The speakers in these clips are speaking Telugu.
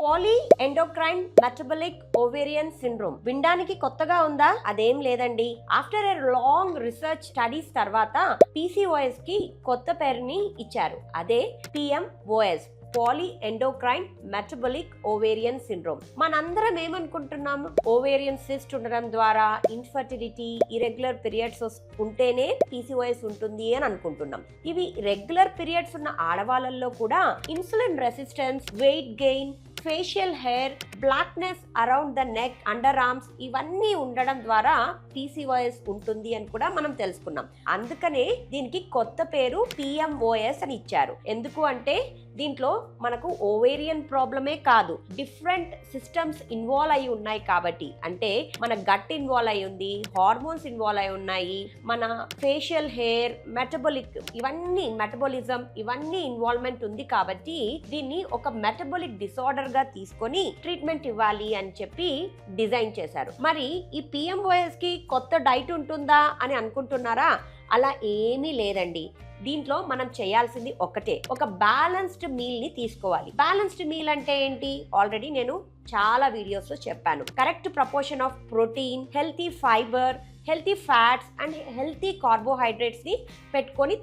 Poly endocrine metabolic ovarian syndrome వినడానికి కొత్తగా ఉందా? అదేం లేదండి. After a long research studies తర్వాత PCOS కి కొత్త పేరుని ఇచ్చారు. అదే PMOS, poly endocrine metabolic ovarian syndrome. మనందరం ఏమనుకుంటున్నాము? ఓవేరియన్ సిస్ట్ ఉండడం ద్వారా ఇన్ఫర్టిలిటీ, ఇరెగ్యులర్ పీరియడ్స్ ఉంటేనే PCOS ఉంటుంది అని అనుకుంటున్నాం. ఇవి రెగ్యులర్ పీరియడ్స్ ఉన్న ఆడవాళ్ళల్లో కూడా insulin resistance, weight gain, facial hair, blackness around the neck, under arms ఇవన్నీ ఉండడం ద్వారా PCOS ఉంటుంది అని కూడా మనం తెలుసుకున్నాం. అందుకనే దీనికి కొత్త పేరు PMOS అని ఇచ్చారు. ఎందుకు అంటే దీంట్లో మనకు ఓవేరియన్ ప్రాబ్లమే కాదు, డిఫరెంట్ సిస్టమ్స్ ఇన్వాల్వ్ అయి ఉన్నాయి కాబట్టి. అంటే మన గట్ ఇన్వాల్వ్ అయి ఉంది, హార్మోన్స్ ఇన్వాల్వ్ అయి ఉన్నాయి, మన ఫేషియల్ హెయిర్, మెటబాలిజం ఇవన్నీ ఇన్వాల్వ్మెంట్ ఉంది కాబట్టి దీన్ని ఒక మెటబాలిక్ డిసార్డర్ గా తీసుకొని ట్రీట్మెంట్ ఇవ్వాలి అని చెప్పి డిజైన్ చేశారు. మరి ఈ PMOS కి కొత్త డైట్ ఉంటుందా అని అనుకుంటున్నారా? అలా ఏమీ లేదండి. దీంట్లో మనం చేయాల్సింది ఒకటే, ఒక బ్యాలెన్స్డ్ మీల్ ని తీసుకోవాలి. బ్యాలెన్స్డ్ మీల్ అంటే ఏంటి? ఆల్రెడీ నేను చాలా వీడియోస్ లో చెప్పాను. Correct proportion of protein, healthy fibre, healthy fats and healthy carbohydrates ని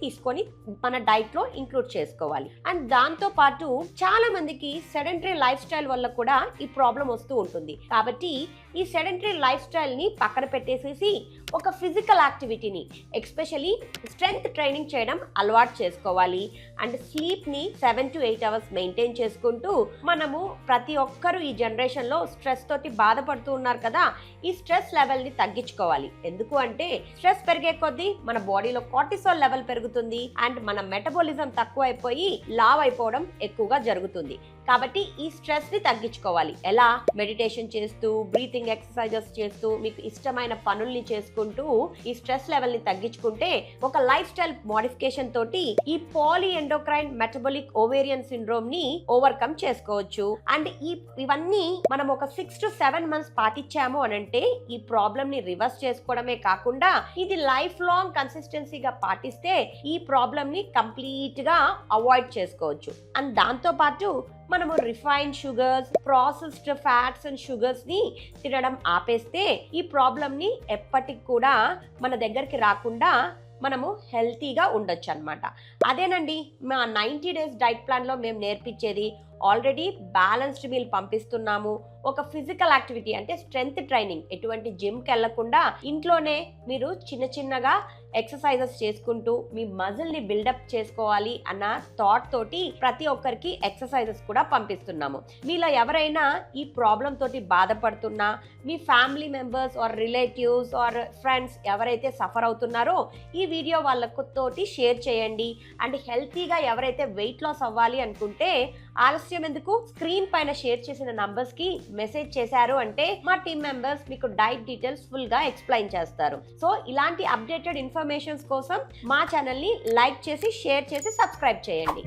తీసుకొని మన డైట్ లో ఇంక్లూడ్ చేసుకోవాలి. అండ్ దాంతో పాటు చాలా మందికి సెడెంటరీ లైఫ్ స్టైల్ వల్ల కూడా ఈ ప్రాబ్లం వస్తూ ఉంటుంది. కాబట్టి ఈ సెడెంటరీ లైఫ్ స్టైల్ ని పక్కన పెట్టేసేసి ఒక ఫిజికల్ యాక్టివిటీని, ఎస్పెషల్లీ స్ట్రెంగ్త్ ట్రైనింగ్ చేయడం అలవాటు చేసుకోవాలి. అండ్ స్లీప్ ని 7 to 8 hours మెయింటైన్ చేసుకుంటూ, మనము ప్రతి ఒక్కరు ఈ జనరేషన్ లో స్ట్రెస్ తోటి బాధపడుతూ ఉన్నారు కదా, ఈ స్ట్రెస్ లెవెల్ ని తగ్గించుకోవాలి. ఎందుకు అంటే స్ట్రెస్ పెరిగే కొద్దీ మన బాడీలో కార్టిసాల్ లెవెల్ పెరుగుతుంది అండ్ మన మెటబాలిజం తక్కువ అయిపోయి లావ్ అయిపోవడం ఎక్కువగా జరుగుతుంది. కాబట్టి ఈ స్ట్రెస్ ని తగ్గించుకోవాలి. ఎలా? మెడిటేషన్ చేస్తూ, బ్రీతింగ్ ఎక్సర్సైజెస్ చేస్తూ, మీకు ఇష్టమైన పనుల్ని చేసుకుంటూ ఈ స్ట్రెస్ లెవెల్ ని తగ్గించుకుంటే ఒక లైఫ్ స్టైల్ మోడిఫికేషన్ తోటి ఈ poly endocrine metabolic ovarian syndrome ని ఓవర్కమ్ చేసుకోవచ్చు. అండ్ ఇవన్నీ మనం ఒక 6 to 7 months పాటించాము అని అంటే ఈ ప్రాబ్లమ్ ని రివర్స్ చేసుకోవడమే కాకుండా ఇది లైఫ్ లాంగ్ కన్సిస్టెన్సీగా పాటిస్తే ఈ ప్రాబ్లమ్ ని కంప్లీట్ గా అవాయిడ్ చేసుకోవచ్చు. అండ్ దాంతో పాటు మనము refined sugars, processed fats and sugars ని తినడం ఆపేస్తే ఈ ప్రాబ్లమ్ ని ఎప్పటికి కూడా మన దగ్గరికి రాకుండా మనము హెల్తీగా ఉండొచ్చు అన్నమాట. అదేనండి మా 90 days డైట్ ప్లాన్ లో మేము నేర్పించేది. ఆల్రెడీ బ్యాలెన్స్డ్ మీల్ పంపిస్తున్నాము. ఒక ఫిజికల్ యాక్టివిటీ అంటే స్ట్రెంగ్త్ ట్రైనింగ్, ఎటువంటి జిమ్కి వెళ్లకుండా ఇంట్లోనే మీరు చిన్నగా ఎక్సర్సైజెస్ చేసుకుంటూ మీ మజిల్ ని బిల్డప్ చేసుకోవాలి అన్న థాట్ తోటి ప్రతి ఒక్కరికి ఎక్సర్సైజెస్ కూడా పంపిస్తున్నాము. మీలో ఎవరైనా ఈ ప్రాబ్లం తోటి బాధపడుతున్నా, మీ family members or relatives or friends ఎవరైతే సఫర్ అవుతున్నారో ఈ వీడియో వాళ్ళతోటి షేర్ చేయండి. అండ్ హెల్తీగా ఎవరైతే వెయిట్ లాస్ అవ్వాలి అనుకుంటే ఆలస్యం ఎందుకు, స్క్రీన్ పైన షేర్ చేసిన నంబర్స్ కి మెసేజ్ చేశారు అంటే మా టీమ్ మెంబర్స్ మీకు డైట్ డీటెయిల్స్ ఫుల్ గా ఎక్స్ప్లెయిన్ చేస్తారు. సో ఇలాంటి అప్డేటెడ్ ఇన్ఫర్మేషన్స్ కోసం మా ఛానల్ ని లైక్ చేసి, షేర్ చేసి, సబ్స్క్రైబ్ చేయండి.